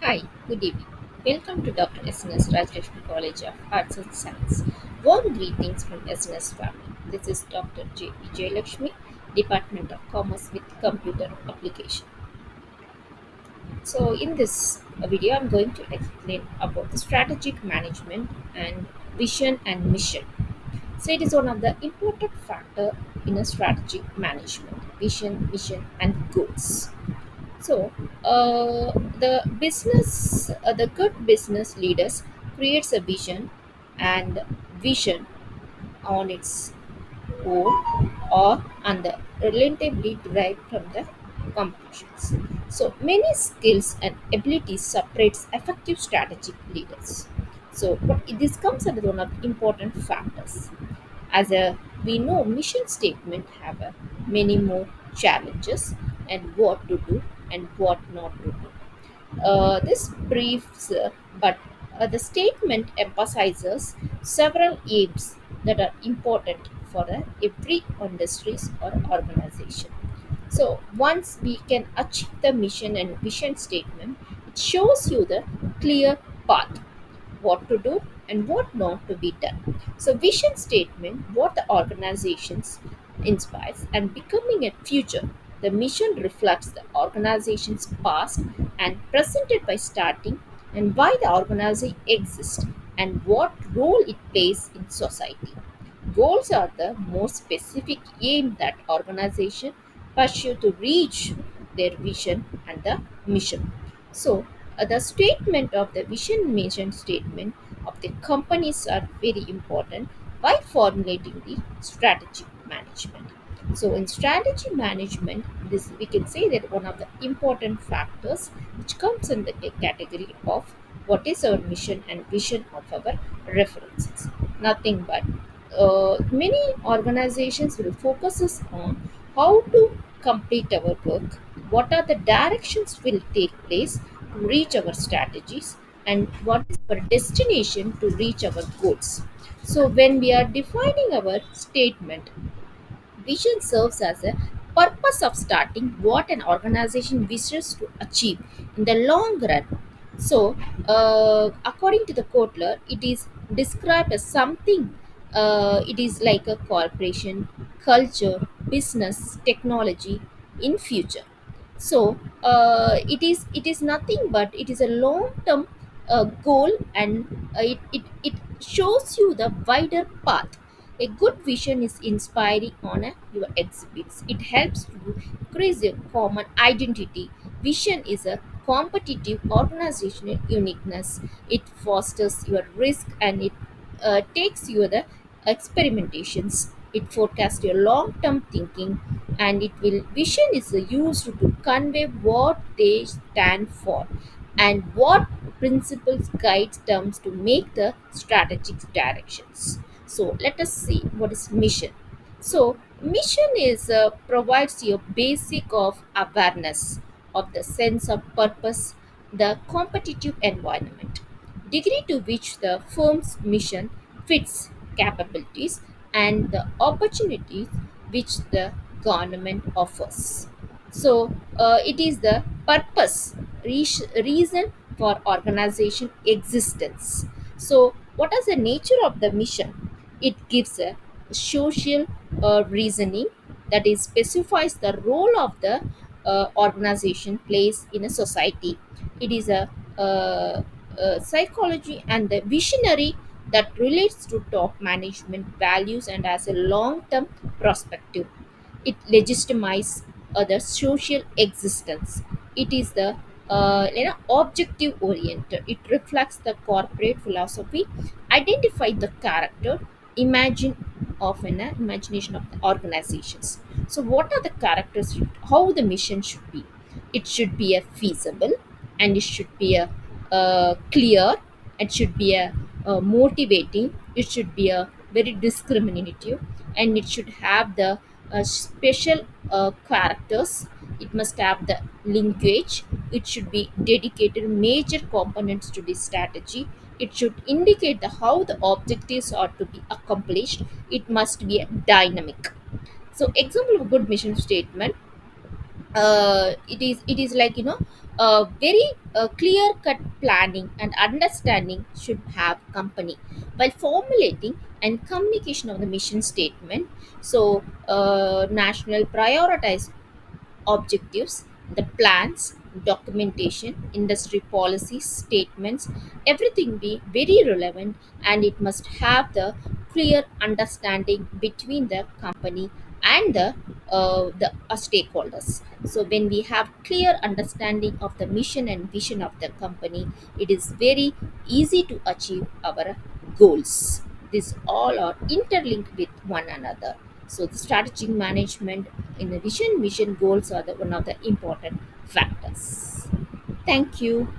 Hi, good evening. Welcome to Dr. SNS Rajlakshmi College of Arts and Science. Warm greetings from SNS family. This is Dr. J. Vijayalakshmi, Department of Commerce with Computer Application. So, in this video, I'm going to explain about the strategic management and vision and mission. So, it is one of the important factor in a strategic management, vision, mission, and goals. So, the good business leaders creates a vision and vision on its own or on the relatively derived from the conclusions. So, many skills and abilities separates effective strategic leaders. So, this comes under one of the important factors. As a we know, mission statement have many more challenges and what to do and what not to do. This briefs, but the statement emphasizes several aims that are important for every industries or organization. So once we can achieve the mission and vision statement, it shows you the clear path what to do and what not to be done. So, vision statement, what the organizations inspires and becoming a future. The mission reflects the organization's past and presented by starting and why the organization exists and what role it plays in society. Goals are the more specific aim that organization pursue to reach their vision and the mission. So, the statement of the vision mission statement of the companies are very important by formulating the strategy management. So, in strategy management, this we can say that one of the important factors which comes in the category of what is our mission and vision of our references. Nothing but many organizations will focus us on how to complete our work, what are the directions will take place to reach our strategies, and what is our destination to reach our goals. So, when we are defining our statement, vision serves as a purpose of starting what an organization wishes to achieve in the long run. So, according to the Kotler, it is described as something. It is like a corporation, culture, business, technology in future. So it is nothing but it is a long term goal, and it shows you the wider path. A good vision is inspiring on your exhibits. It helps to increase your common identity. Vision is a competitive organizational uniqueness. It fosters your risk, and it takes you the experimentations. It forecasts your long-term thinking, and it will vision is used to convey what they stand for and what principles guides terms to make the strategic directions. So let us see what is mission. So mission is provides you basic of awareness of the sense of purpose, the competitive environment, degree to which the firm's mission fits capabilities and the opportunities which the government offers. So it is the purpose, reason for organization existence. So what is the nature of the mission? It gives a social reasoning that is specifies the role of the organization plays in a society. It is a psychology and the visionary that relates to top management values and has a long-term perspective. It legitimizes the social existence. It is the objective oriented. It reflects the corporate philosophy, identify the character, imagine of an imagination of the organizations. So, what are the characters? How the mission should be? It should be a feasible, and it should be a clear. It should be a motivating. It should be a very discriminative, and it should have the special characters. It must have the linkage. It should be dedicated major components to this strategy. It should indicate the how the objectives are to be accomplished. It must be dynamic. So example of a good mission statement: it is like very clear cut planning and understanding should have company while formulating and communication of the mission statement. So national prioritize objectives, the plans, documentation, industry policies, statements, everything be very relevant, and it must have the clear understanding between the company and the stakeholders. So when we have clear understanding of the mission and vision of the company, it is very easy to achieve our goals. These all are interlinked with one another. So the strategic management in the vision goals are one of the important factors. Thank you.